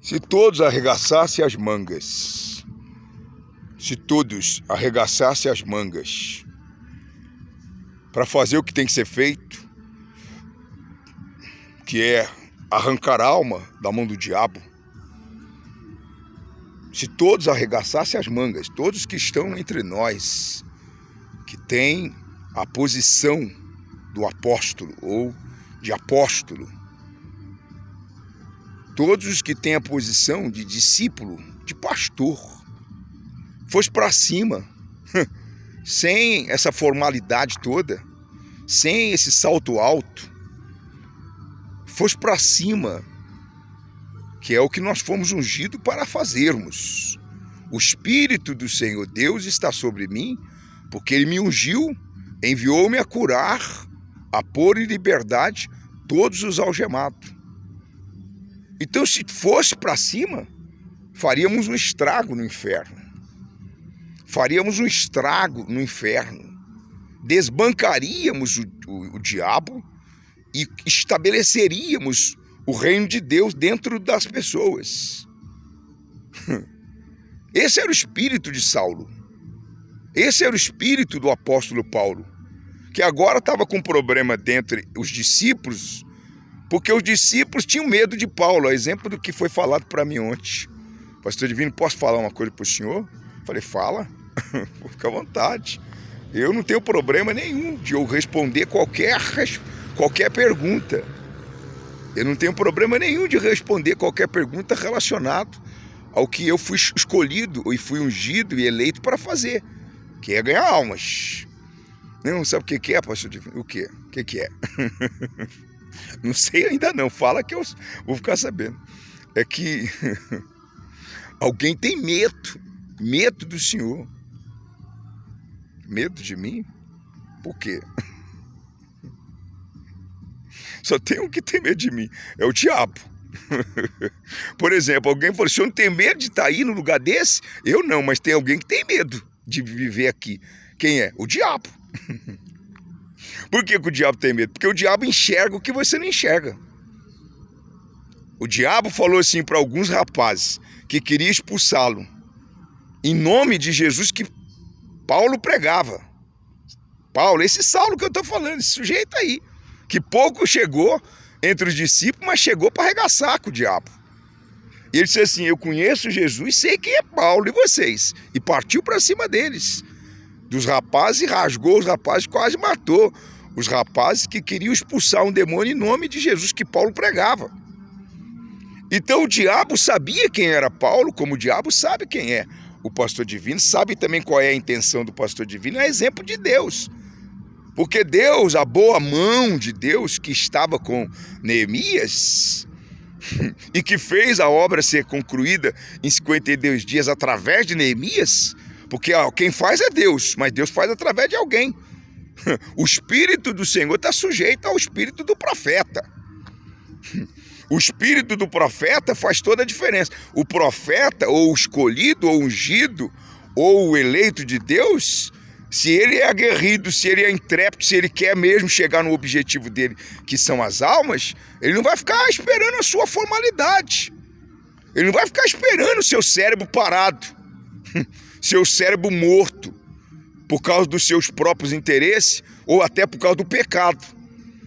Se todos arregaçassem as mangas, se todos arregaçassem as mangas para fazer o que tem que ser feito, que é arrancar a alma da mão do diabo, se todos arregaçassem as mangas, todos que estão entre nós, que têm a posição do apóstolo ou de apóstolo, todos os que têm a posição de discípulo, de pastor, fosse para cima, sem essa formalidade toda, sem esse salto alto, fosse para cima, que é o que nós fomos ungidos para fazermos. O Espírito do Senhor Deus está sobre mim, porque Ele me ungiu, enviou-me a curar, a pôr em liberdade todos os algemados. Então, se fosse para cima, faríamos um estrago no inferno. Faríamos um estrago no inferno. Desbancaríamos o diabo e estabeleceríamos o reino de Deus dentro das pessoas. Esse era o espírito de Saulo. Esse era o espírito do apóstolo Paulo, que agora estava com problema dentre os discípulos, porque os discípulos tinham medo de Paulo, a exemplo do que foi falado para mim ontem. Pastor Divino, posso falar uma coisa para o senhor? Falei, fala, fica à vontade. Eu não tenho problema nenhum de eu responder qualquer pergunta. Eu não tenho problema nenhum de responder qualquer pergunta relacionada ao que eu fui escolhido e fui ungido e eleito para fazer, que é ganhar almas. Não sabe o que é, pastor Divino? O quê? O que é? Não sei ainda não, fala que eu vou ficar sabendo. É que alguém tem medo do Senhor. Medo de mim? Por quê? Só tem um que tem medo de mim, é o diabo. Por exemplo, alguém falou, o senhor não tem medo de estar aí no lugar desse? Eu não, mas tem alguém que tem medo de viver aqui. Quem é? O diabo. Por que o diabo tem medo? Porque o diabo enxerga o que você não enxerga. O diabo falou assim para alguns rapazes que queria expulsá-lo, em nome de Jesus que Paulo pregava. Paulo, esse Saulo que eu estou falando, esse sujeito aí, que pouco chegou entre os discípulos, mas chegou para arregaçar com o diabo. E ele disse assim, eu conheço Jesus, sei quem é Paulo e vocês. E partiu para cima deles, dos rapazes, e rasgou os rapazes, quase matou os rapazes que queriam expulsar um demônio em nome de Jesus que Paulo pregava. Então o diabo sabia quem era Paulo, como o diabo sabe quem é o pastor divino, sabe também qual é a intenção do pastor divino, é exemplo de Deus. Porque Deus, a boa mão de Deus que estava com Neemias e que fez a obra ser concluída em 52 dias através de Neemias, porque quem faz é Deus, mas Deus faz através de alguém. O Espírito do Senhor está sujeito ao Espírito do profeta. O Espírito do profeta faz toda a diferença. O profeta, ou o escolhido, ou ungido, ou o eleito de Deus, se ele é aguerrido, se ele é intrépido, se ele quer mesmo chegar no objetivo dele, que são as almas, ele não vai ficar esperando a sua formalidade. Ele não vai ficar esperando o seu cérebro parado, seu cérebro morto, por causa dos seus próprios interesses, ou até por causa do pecado.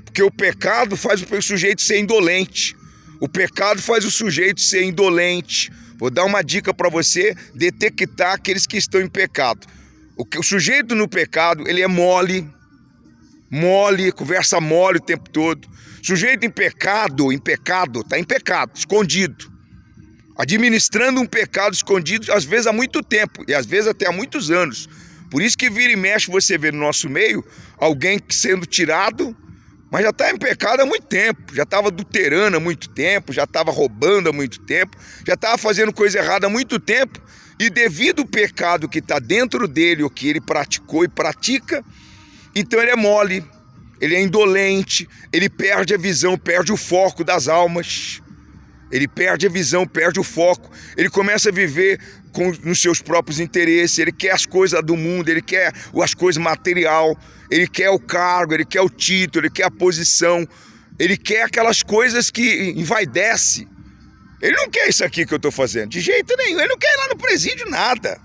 Porque o pecado faz o sujeito ser indolente. O pecado faz o sujeito ser indolente. Vou dar uma dica para você detectar aqueles que estão em pecado. O sujeito no pecado, ele é mole, conversa mole o tempo todo. Sujeito em pecado, está em pecado, escondido. Administrando um pecado escondido, às vezes há muito tempo, e às vezes até há muitos anos. Por isso que vira e mexe você vê no nosso meio alguém sendo tirado, mas já está em pecado há muito tempo, já estava adulterando há muito tempo, já estava roubando há muito tempo, já estava fazendo coisa errada há muito tempo, e devido ao pecado que está dentro dele, o que ele praticou e pratica, então ele é mole, ele é indolente, ele perde a visão, perde o foco das almas, ele perde a visão, perde o foco, ele começa a viver nos seus próprios interesses, ele quer as coisas do mundo, ele quer as coisas material, ele quer o cargo, ele quer o título, ele quer a posição, ele quer aquelas coisas que envaidece. Ele não quer isso aqui que eu estou fazendo, de jeito nenhum. Ele não quer ir lá no presídio, nada.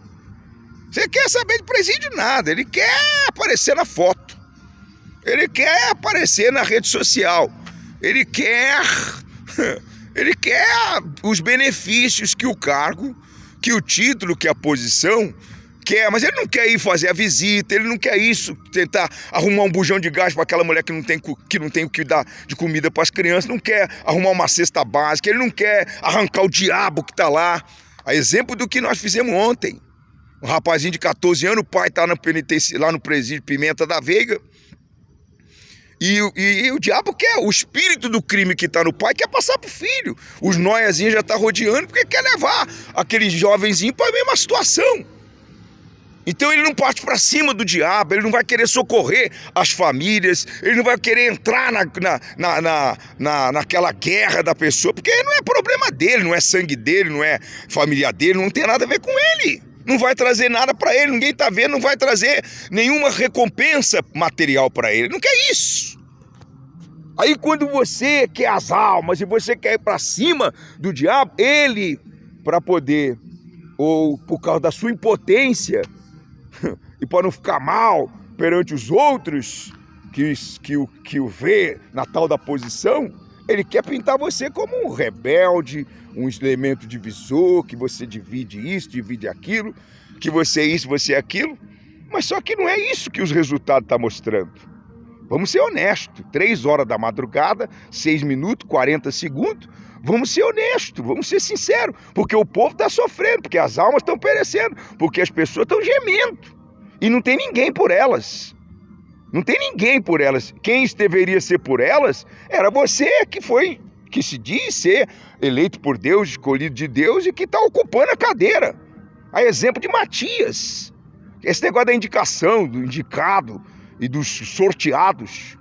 Você quer saber de presídio, nada. Ele quer aparecer na foto. Ele quer aparecer na rede social. Ele quer os benefícios que o cargo, que o título, que a posição quer, mas ele não quer ir fazer a visita, ele não quer isso, tentar arrumar um bujão de gás para aquela mulher que não tem o que dar de comida para as crianças, não quer arrumar uma cesta básica, ele não quer arrancar o diabo que está lá. A exemplo do que nós fizemos ontem. Um rapazinho de 14 anos, o pai está lá no presídio Pimenta da Veiga, e o diabo quer, o espírito do crime que está no pai quer passar pro filho. Os noiazinhos já estão rodeando porque quer levar aquele jovenzinho para a mesma situação. Então ele não parte para cima do diabo, ele não vai querer socorrer as famílias, ele não vai querer entrar naquela guerra da pessoa, porque não é problema dele, não é sangue dele, não é família dele, não tem nada a ver com ele. Não vai trazer nada para ele, ninguém está vendo, não vai trazer nenhuma recompensa material para ele, não quer isso. Aí quando você quer as almas e você quer ir para cima do diabo, ele, para poder, ou por causa da sua impotência, e para não ficar mal perante os outros que o vê na tal da posição, ele quer pintar você como um rebelde, um elemento divisor, que você divide isso, divide aquilo, que você é isso, você é aquilo. Mas só que não é isso que os resultados estão mostrando. Vamos ser honestos, 3 horas da madrugada, 6 minutos, 40 segundos, vamos ser honestos, vamos ser sinceros, porque o povo está sofrendo, porque as almas estão perecendo, porque as pessoas estão gemendo, e não tem ninguém por elas. Não tem ninguém por elas. Quem deveria ser por elas era você que se diz ser eleito por Deus, escolhido de Deus e que está ocupando a cadeira. A exemplo de Matias. Esse negócio da indicação, do indicado e dos sorteados,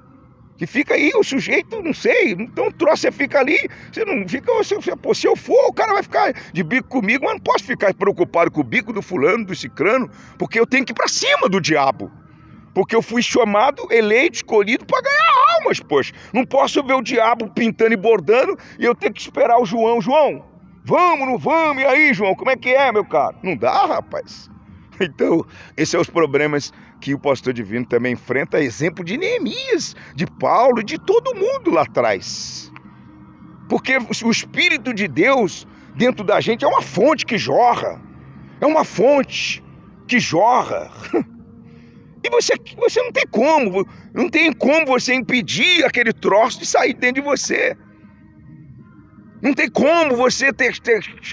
que fica aí o sujeito, não sei, então você fica ali, você não fica, se eu for, o cara vai ficar de bico comigo, mas não posso ficar preocupado com o bico do fulano, do cicrano, porque eu tenho que ir para cima do diabo. Porque eu fui chamado, eleito, escolhido para ganhar almas, poxa. Não posso ver o diabo pintando e bordando e eu tenho que esperar o João. João, vamos, não vamos? E aí, João, como é que é, meu caro? Não dá, rapaz. Então, esses são os problemas que o pastor divino também enfrenta, exemplo de Neemias, de Paulo e de todo mundo lá atrás. Porque o Espírito de Deus dentro da gente é uma fonte que jorra. É uma fonte que jorra. E você não tem como você impedir aquele troço de sair dentro de você. Não tem como você ter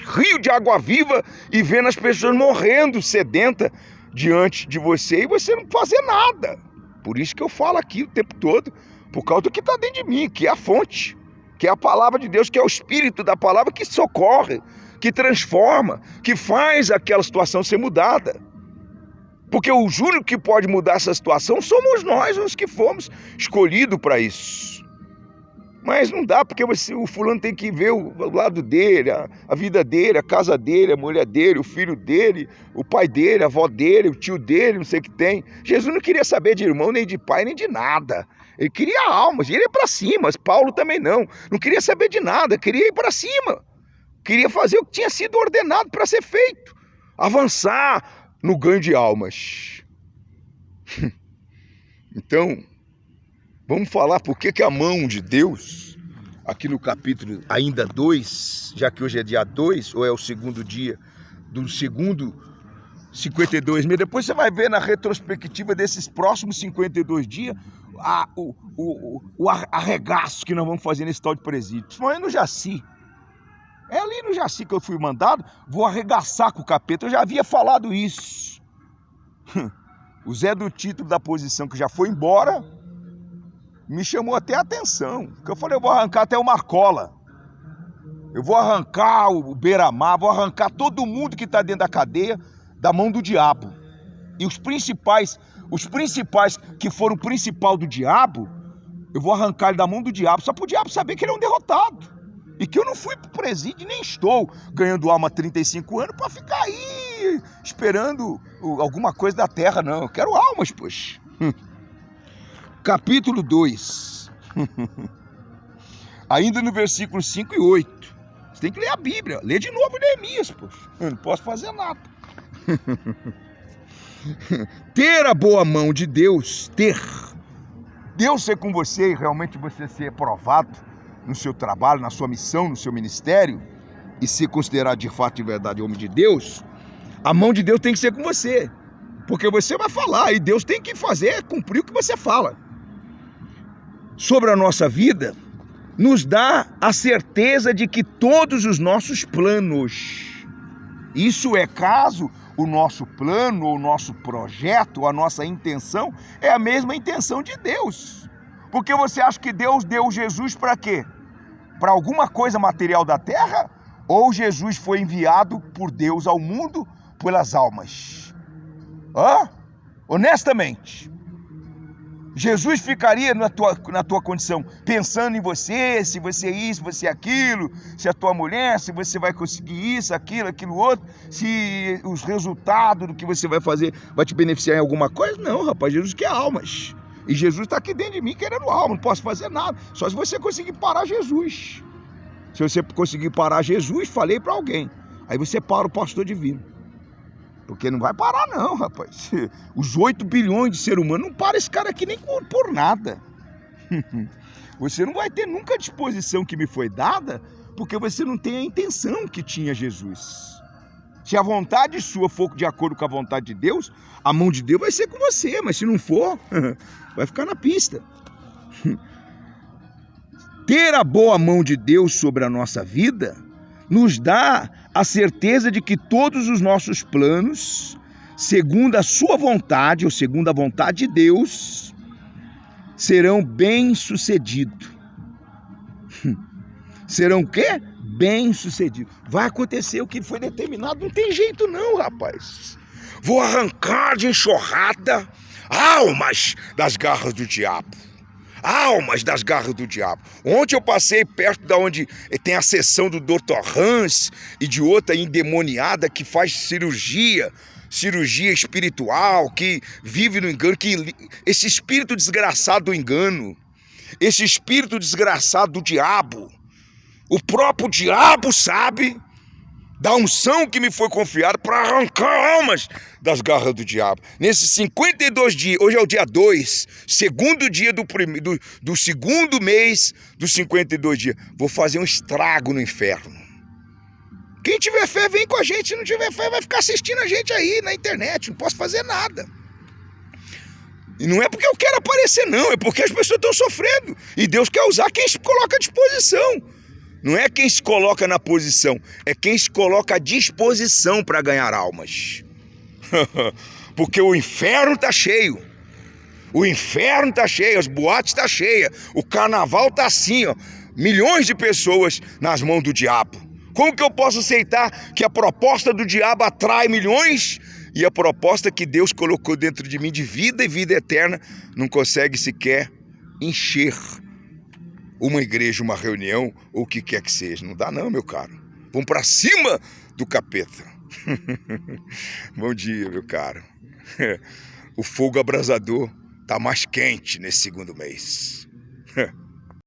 rio de água viva e vendo as pessoas morrendo sedenta diante de você e você não fazer nada. Por isso que eu falo aqui o tempo todo, por causa do que está dentro de mim, que é a fonte, que é a palavra de Deus, que é o Espírito da palavra que socorre, que transforma, que faz aquela situação ser mudada. Porque o único que pode mudar essa situação somos nós, os que fomos escolhidos para isso. Mas não dá, porque o fulano tem que ver o lado dele, a vida dele, a casa dele, a mulher dele, o filho dele, o pai dele, a avó dele, o tio dele, não sei o que tem. Jesus não queria saber de irmão, nem de pai, nem de nada. Ele queria almas, ele ia para cima, mas Paulo também não queria saber de nada, queria ir para cima. Queria fazer o que tinha sido ordenado para ser feito, avançar no ganho de almas. Então, vamos falar por que a mão de Deus, aqui no capítulo ainda 2, já que hoje é dia 2, ou é o segundo dia do segundo 52 meses, depois você vai ver na retrospectiva desses próximos 52 dias, o arregaço que nós vamos fazer nesse tal de presídio. Foi no Jaci. É ali no Jaci que eu fui mandado, vou arregaçar com o capeta, eu já havia falado isso. O Zé do título da posição, que já foi embora, me chamou até a atenção, porque eu falei, eu vou arrancar até o Marcola, eu vou arrancar o Beira-Mar, vou arrancar todo mundo que está dentro da cadeia da mão do diabo. E os principais que foram o principal do diabo, eu vou arrancar ele da mão do diabo, só para o diabo saber que ele é um derrotado. E que eu não fui para o presídio, nem estou ganhando alma há 35 anos para ficar aí esperando alguma coisa da terra, não. Eu quero almas, poxa. Capítulo 2. Ainda no versículo 5 e 8. tem que ler a Bíblia. Lê de novo Neemias, poxa. Eu não posso fazer nada. Ter a boa mão de Deus, Deus ser com você e realmente você ser aprovado no seu trabalho, na sua missão, no seu ministério, e ser considerado de fato e verdade homem de Deus, a mão de Deus tem que ser com você. Porque você vai falar e Deus tem que fazer, cumprir o que você fala. Sobre a nossa vida, nos dá a certeza de que todos os nossos planos, isso é caso o nosso plano, ou o nosso projeto, ou a nossa intenção, é a mesma intenção de Deus. Porque você acha que Deus deu Jesus para quê? Para alguma coisa material da terra? Ou Jesus foi enviado por Deus ao mundo pelas almas? Honestamente, Jesus ficaria na tua condição, pensando em você, se você é isso, você é aquilo, se a tua mulher, se você vai conseguir isso, aquilo outro, se os resultados do que você vai fazer vai te beneficiar em alguma coisa? Não, rapaz, Jesus quer almas. E Jesus está aqui dentro de mim querendo alma, não posso fazer nada, só se você conseguir parar Jesus. Se você conseguir parar Jesus, falei para alguém, aí você para o pastor divino. Porque não vai parar não, rapaz. Os 8 bilhões de ser humano não para esse cara aqui nem por nada. Você não vai ter nunca a disposição que me foi dada, porque você não tem a intenção que tinha Jesus. Se a vontade sua for de acordo com a vontade de Deus, a mão de Deus vai ser com você, mas se não for, vai ficar na pista. Ter a boa mão de Deus sobre a nossa vida nos dá a certeza de que todos os nossos planos, segundo a sua vontade, ou segundo a vontade de Deus, serão bem-sucedidos. Serão o quê? Bem-sucedidos. Vai acontecer o que foi determinado, não tem jeito não, rapaz. Vou arrancar de enxurrada almas das garras do diabo. Almas das garras do diabo. Ontem eu passei perto da onde tem a seção do Dr. Hans e de outra endemoniada que faz cirurgia espiritual, que vive no engano, que esse espírito desgraçado do engano, esse espírito desgraçado do diabo, o próprio diabo sabe da unção que me foi confiada para arrancar almas das garras do diabo. Nesses 52 dias, hoje é o dia 2, segundo dia do segundo mês dos 52 dias, vou fazer um estrago no inferno. Quem tiver fé vem com a gente, se não tiver fé vai ficar assistindo a gente aí na internet, não posso fazer nada. E não é porque eu quero aparecer não, é porque as pessoas estão sofrendo e Deus quer usar quem se coloca à disposição. Não é quem se coloca na posição, é quem se coloca à disposição para ganhar almas. Porque o inferno está cheio. O inferno está cheio, as boates estão cheias, o carnaval está assim, ó, milhões de pessoas nas mãos do diabo. Como que eu posso aceitar que a proposta do diabo atrai milhões e a proposta que Deus colocou dentro de mim de vida e vida eterna não consegue sequer encher uma igreja, uma reunião, ou o que quer que seja? Não dá não, meu caro. Vamos para cima do capeta. Bom dia, meu caro. O fogo abrasador está mais quente nesse segundo mês.